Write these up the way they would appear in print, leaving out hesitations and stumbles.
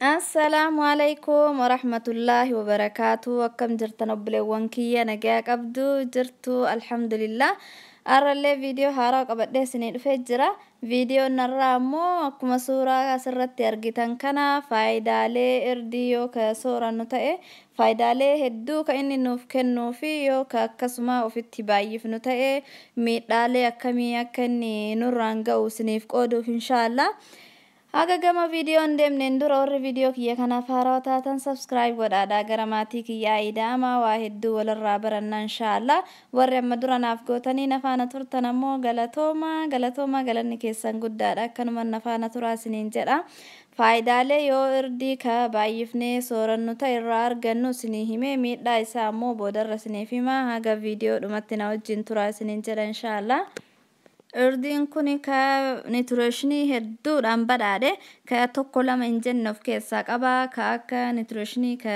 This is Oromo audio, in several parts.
Assalamualaikum warahmatullahi wabarakatuh. Akkam jirtan obboleewwan kiyya nagaa qabdu jirtu alhamdulillah. Arralee viidiyoo haaraa qabadhee isinii dhufee jira. Viidiyoon narraa ammoo akkuma suuraa asirratti argitan kana faayidaalee irdii yoo ka soorannu ta'e faayidaalee hedduu ka inni nuuf kennuu fi yoo ka akkasuma ofitti baay'ifnu ta'e miidhaalee akkamii akka inni nurraan ga'u isiniif qooduuf inshaallah. Haga gama viidiyoon deemneen dura warri viidiyoo kiyya kanaaf haarawaa taatan subscribe godhaadhaa gara maatii kiyyaa ida'ama waa hedduu walirraa baranna inshaallah. Warri amma dura naaf gootanii nafaana turtan ammoo galatooma galanni keessan guddaadha akkanuma nafaana turaa isiniin jedha. Faayidaalee yoo irdii ka baay'ifnee soorannu ta'e irraa argannu isinii himee miidhaa isaa ammoo boodarra isiniif hima haga viidiyoo dhumatti na wajjin turaa isiniin jedha inshaallah. Irdiin kuni ka nutritionii hedduudhaan badhaadhe ka tokko lama hin jenne of keessaa qaba ka akka nutritionii ka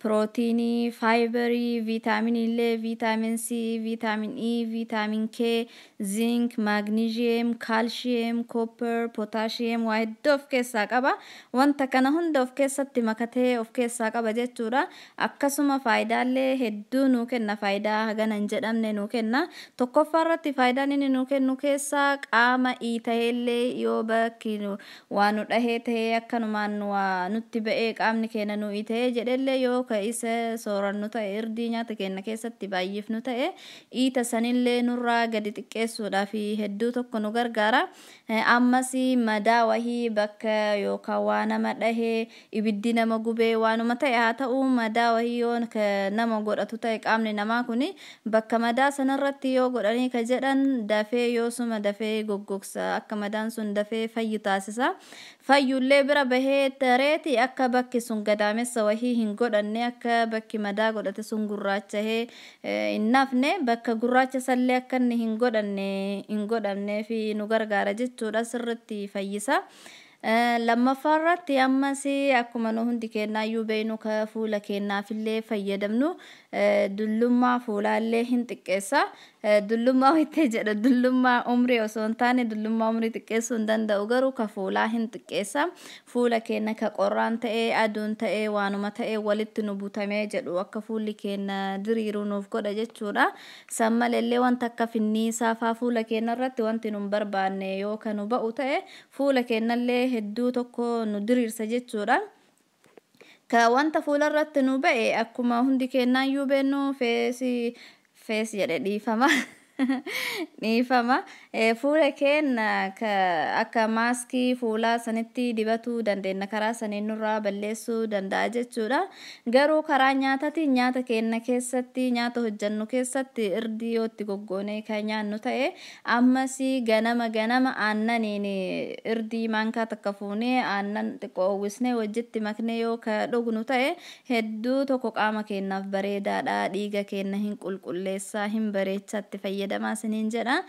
proteinii, fiberii, viitaaminii illee viitaamin C, viitaamin E, viitaamin K, zinc, magnesium, calcium, copper, potassium waa hedduu of keessaa qaba. Wanta kana hunda of keessatti makatee of keessaa qaba jechuudha. Akkasuma faayidaalee hedduu nuu kenna faayidaa hagana hin jedhamne nuu kenna. Tokkoffaa irratti faayidaan inni nuu kennu keessaa qaama ta'ellee yoo bakki waan nu dhahee ta'ee akkanumaan waa nutti ba'ee qaamni keenya nuu ta'ee jedhellee yoo ka isa soorannu ta'e irdii nyaata keenya keessatti baay'ifnu ta'e iita sanillee nurraa gadi xiqqeessuudhaaf hedduu tokko nu gargaara. Ammas madaa wahii bakka yookaan waa nama dhahee ibiddi nama gubee waanuma ta'e haa ta'u madaa wahii yoo nama godhatu ta'e qaamni namaa kuni bakka madaa sanarratti yoo godhanii ka jedhan dafee yoo suma dafee goggogsa akka madaan sun dafee fayyu taasisa. Fayyullee bira bahee tareeti akka bakki sun gadaamessa wahii hin godhanne akka bakki madaa godhate sun gurraachahee hin nafne bakka gurraacha sallee akka inni hin godhamnee fi nu gargaara jechuudha sirriitti fayyisa. Lammaffaa irratti ammas akkuma nu hundi keenyaayyuu beeknu ka fuula keenyaafillee fayyadamnu dullummaa fuulaallee hin xiqqeessa. Dullummaa itti jedha dullummaa umrii osoo hin taane dullummaa umrii xiqqeessuu hin danda'u garuu ka fuulaa hin xiqqeessa. Fuula keenya ka qorraan ta'ee aduun ta'ee waanuma ta'ee walitti nu butamee jedhu akka fuulli keenya diriiruu nuuf godha jechuudha. San maleellee wanta akka finniisaa faa fuula keenya irratti wanti nu hin barbaanne yoo ka nu ba'u ta'e fuula keenyallee hedduu tokko nu diriirsa jechuudha. Ka wanta fuula irratti nu ba'e akkuma hundi keenyaayyuu beeknu feesi jedhe dhiifama. Fuula keenya akka maaskii fuulaa sanitti dibatuu dandeenya karaa saniin nurraa balleessuu danda'a jechuudha. Garuu karaa nyaataatiin nyaata keenya keessatti nyaata hojjannu keessatti irdii yoo itti goggoonee kan nyaannu ta'e ammas ganama aannaniin irdii maankaa takka fuunee aannan xiqqoo uwwisnee wajjitti maknee yoo ka dhugnu ta'e hedduu tokko qaama keenyaaf bareedaadha dhiiga keenya hin qulqulleessaa hin bareechatti fayyadamaa isiniin jedha.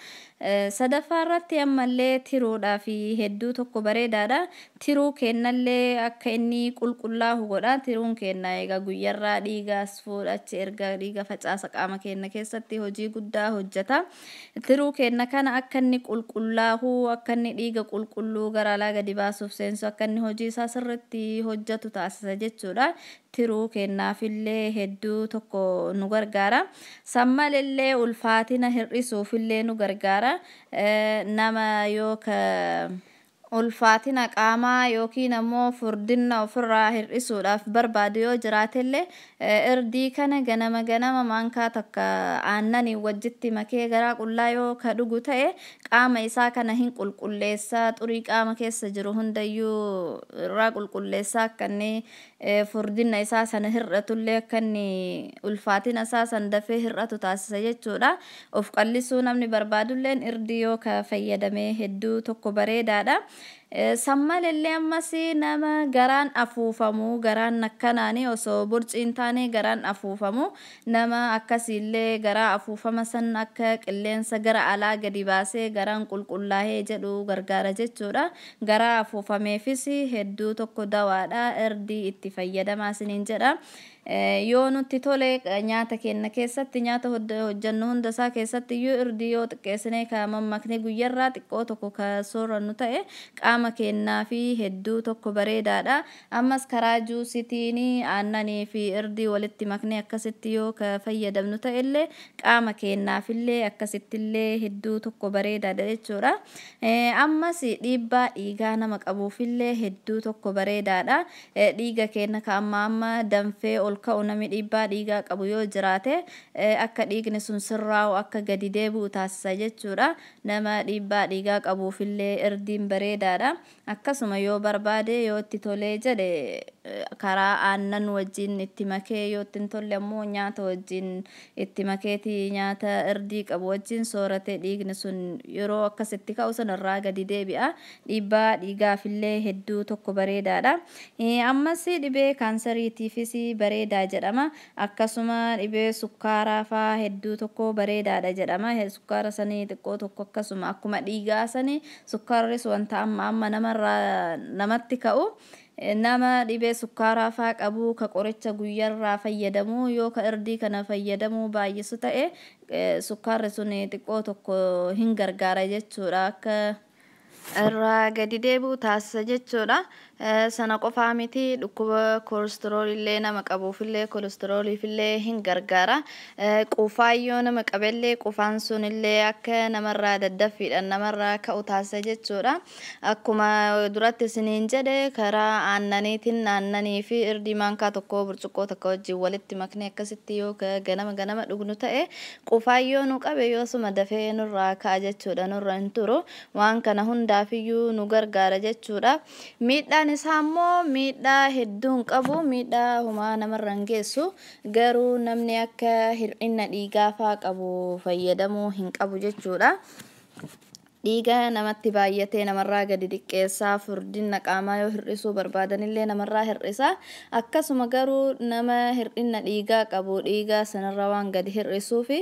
Sadaffaa irratti ammallee tiruudhaa fi hedduu tokko bareedaadha. Tiruu keenyallee akka inni qulqullaa'u godha. Tiruun keenya egaa guyyarraa dhiigaas fuudhachi erga dhiiga facaasa qaama keenya keessatti hojii guddaa hojjeta. Tiruu keenya kana akka inni qulqullaa'u akka inni dhiiga qulqulluu gara alaa gadi baasuuf seensu akka inni hojii isaa sirriitti hojjetu taasisa jechuudha. Tiruu keenyaafillee hedduu tokko nu gargaara. Sammalillee ulfaatina hir'isuufillee nu gargaara. Nama yoo ka ulfaatina qaamaa yookiin ammoo furdina ofirraa hir'isuudhaaf barbaadu yoo jiraatellee irdii kana ganama maankaa takka aannanii wajjitti makee garaa qullaa yoo ka dhugu ta'e qaama isaa kana hin qulqulleessaa xurii qaama keessa jiru hundayyuu irraa qulqulleessaa akka inni furdina isaa sana hir'atullee akka inni ulfaatina isaa san dafee hir'atu taasisa jechuudha. Of qallisuu namni barbaadulleen irdii yoo ka fayyadamee hedduu tokko bareedaadha. Sammalillee ammas nama garaan afuufamu garaan akkanaanii osoo burciin taane garaan afuufamu nama akkasiillee garaa afuufama san akka qilleensa gara alaa gadi baasee garaan qulqullaa'ee jedhu gargaara jechuudha. Garaa afuufameefis hedduu tokko dawaadha irdii itti fayyadamaa isiniin jedha. Yoo nutti tole nyaata keenya keessatti nyaata hojjannu hunda isaa keessatti irdii yoo xiqqeessinee ka mammaknee guyyarraa xiqqoo tokko ka soorannu ta'e qaama qaama keenyaa fi hedduu tokko bareedaadha. Ammas karaa juusitiin aannanii fi irdii walitti maknee akkasitti yoo ka fayyadamnu ta'ellee qaama keenyaaf illee akkasitti illee hedduu tokko bareedaadha jechuudha. Ammas dhiibbaa dhiigaa nama qabuuf illee hedduu tokko bareedaadha. Dhiiga keenya ka amma danfee ol ka'u namni dhiibbaa dhiigaa qabu yoo jiraate akka dhiigni sun sirraa'u akka gadi deebi'u taasisa jechuudha. Nama dhiibbaa dhiigaa qabuuf illee irdiin bareedaadha. Akkasuma yoo barbaade yoo itti tolee jedhe karaa aannan wajjin itti makee yoo itti hin tolle ammoo nyaata wajjin itti makeeti nyaata irdii qabu wajjin soorate dhiigni sun yeroo akkasitti ka'u sanarraa gadi deebi'a. Dhiibbaa dhiigaaf illee hedduu tokko bareedaadha. Ammas dhibee kaansariitiifis bareedaa jedhama. Akkasuma dhibee sukkaaraa faa hedduu tokko bareedaadha jedhama. Sukkaara sanii xiqqoo tokko akkasuma akkuma dhiigaa sanii sukkaarris wanta amma namarraa namatti ka'u. Nama dhibee sukkaaraa faa qabu ka qoricha guyyaarraa fayyadamu yoo ka irdii kana fayyadamu baay'isu ta'e sukkaarri sun xiqqoo tokko hin gargaara jechuudha. Akka irraa gadi deebi'u taasisa jechuudha. Sana qofaa miti dhukkuba koolesteroolii illee nama qabuuf illee koolesterooliif illee hin gargaara. Quufaayyoo nama qabellee quufaan sun illee akka namarraa daddaffiidhaan namarraa ka'u taasisa jechuudha. Akkuma duratti isiniin jedhe karaa aannaniitiin aannanii fi irdii maankaa tokko burcuqqoo tokko wajjin walitti maknee akkasitti yoo ganama dhugnu ta'e quufaayyoo nu qabe yoosuma dafee nurraa ka'a jechuudha. Nurra hin turu. Waan kana hundaafiyyuu nu gargaara jechuudha. Miidhaan isaa immoo miidhaa hedduun qabu. Miidhaa humaa namarra hin geessu. Garuu namni akka hir'ina dhiigaa faa qabu fayyadamuu hin qabu jechuudha. Dhiiga namatti baay'atee namarraa gadi xiqqeessaa furdina qaamaa yoo hir'isuu barbaadanillee namarraa hir'isa. Akkasuma garuu nama hir'ina dhiigaa qabu dhiiga sanarra waan gadi hir'isuufi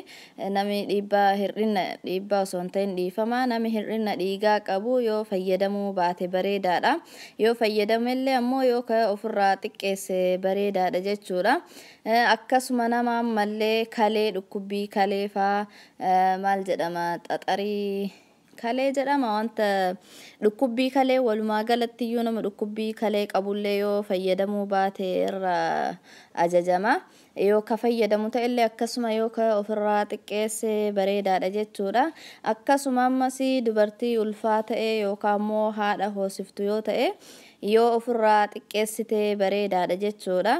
namni dhiibbaa osoo hin ta'in dhiifama. Namni hir'ina dhiigaa qabu yoo fayyadamuu baate bareedaadha. Yoo fayyadamellee ammoo yoo ofirraa xiqqeesse bareedaadha jechuudha. Akkasuma nama ammallee kalee dhukkubbii kalee faa maal jedhama xaxarii kalee jedhama wanta dhukkubbii kalee walumaa galatti iyyuu nama dhukkubbii kalee qabullee yoo fayyadamuu baate irraa ajajama. Yoo ka fayyadamu ta'ellee akkasuma yoo ka ofirraa xiqqeesse bareedaadha jechuudha. Akkasuma ammas dubartii ulfaa ta'e yookaan immoo haadha hoosiftu yoo ta'e yoo ofirraa xiqqeessite bareedaadha jechuudha.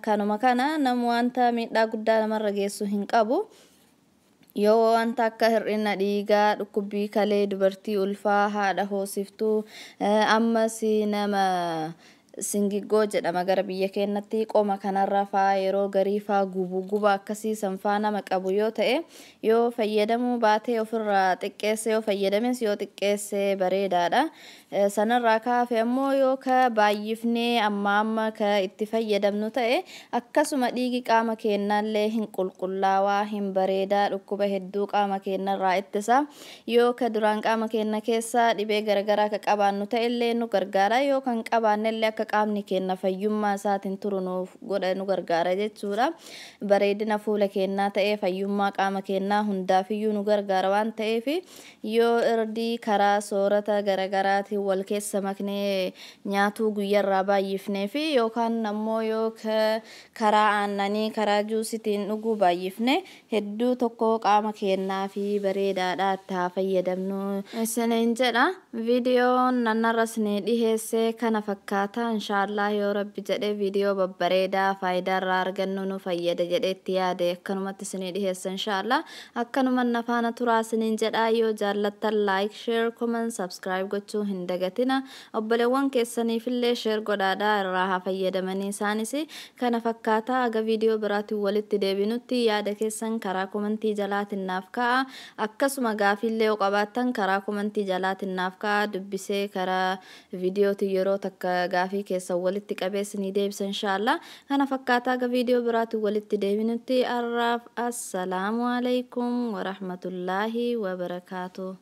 Kanuma kana nama wanta miidhaa guddaa namarra geessu hin qabu. Yoo wanta akka hir'ina dhiigaa dhukkubbii kalee dubartii ulfaa haadha hoosiftuu ammas nama singiggoo jedhama gara biyya keenyatti qoma kanarra faa yeroo garii faa guba akkasii sanfaa nama qabu yoo ta'e yoo fayyadamuu baate ofirraa xiqqeesse yoo fayyadames yoo xiqqeesse bareedaadha. Sanarraa kaafe ammoo yoo ka baay'ifnee amma ka itti fayyadamnu ta'e akkasuma dhiigi qaama keenyaallee hin qulqullaawaa hin bareedaa dhukkuba hedduu qaama keenyarraa ittisa. Yoo ka duraan qaama keenya keessa dhibee garagaraa ka qabaannu ta'ellee nu gargaara. Yoo kan qabaannellee akka qaamni keenya fayyummaa isaatiin turu nuuf godha nu gargaara jechuudha. Bareedina fuula keenyaa ta'ee fayyummaa qaama keenyaa hundaafiyyuu nu gargaara waan ta'eef yoo irdii karaa soorata garagaraatiin wal keessa maknee nyaatuu guyyaarraa baay'ifnee fi yookaan ammoo yoo karaa aannanii karaa juusitiin dhuguu baay'ifne hedduu tokko qaama keenyaa fi bareedaadha itti haa fayyadamnu isiniin jedha. Viidiyoon nanarra isinii dhiheesse kana fakkaata. Inshaallah yoo Rabbi jedhee viidiyoo babbareedaa faayidaa irraa argannu nu fayyada jedhee itti yaade akkanumatti isinii dhiheessa inshaallah. Akkanuma nafaana turaa isiniin jedha. Yoo jaallattan like, share, comment, subscribe gochuu hin dagatina. Obboleewwan keessaniifillee share godhaadhaa irraa haa fayyadamanii isaanis kana fakkaata. Aga viidiyoo biraatiin walitti deebinutti yaada keessan karaa komentii jalaatiin naaf ka'a. Akkasuma gaafiillee yoo qabaattan karaa komentii jalaatiin naaf ka'a. Dubbisee karaa viidiyooti yeroo takka gaafii keessan walitti qabeessinii deebisa inshaallah. Kana fakkaata. Aga viidiyoo biraatiin walitti deebinutti arraaf assalaamu alaykum wa rahmatullahi wa barakaatuh.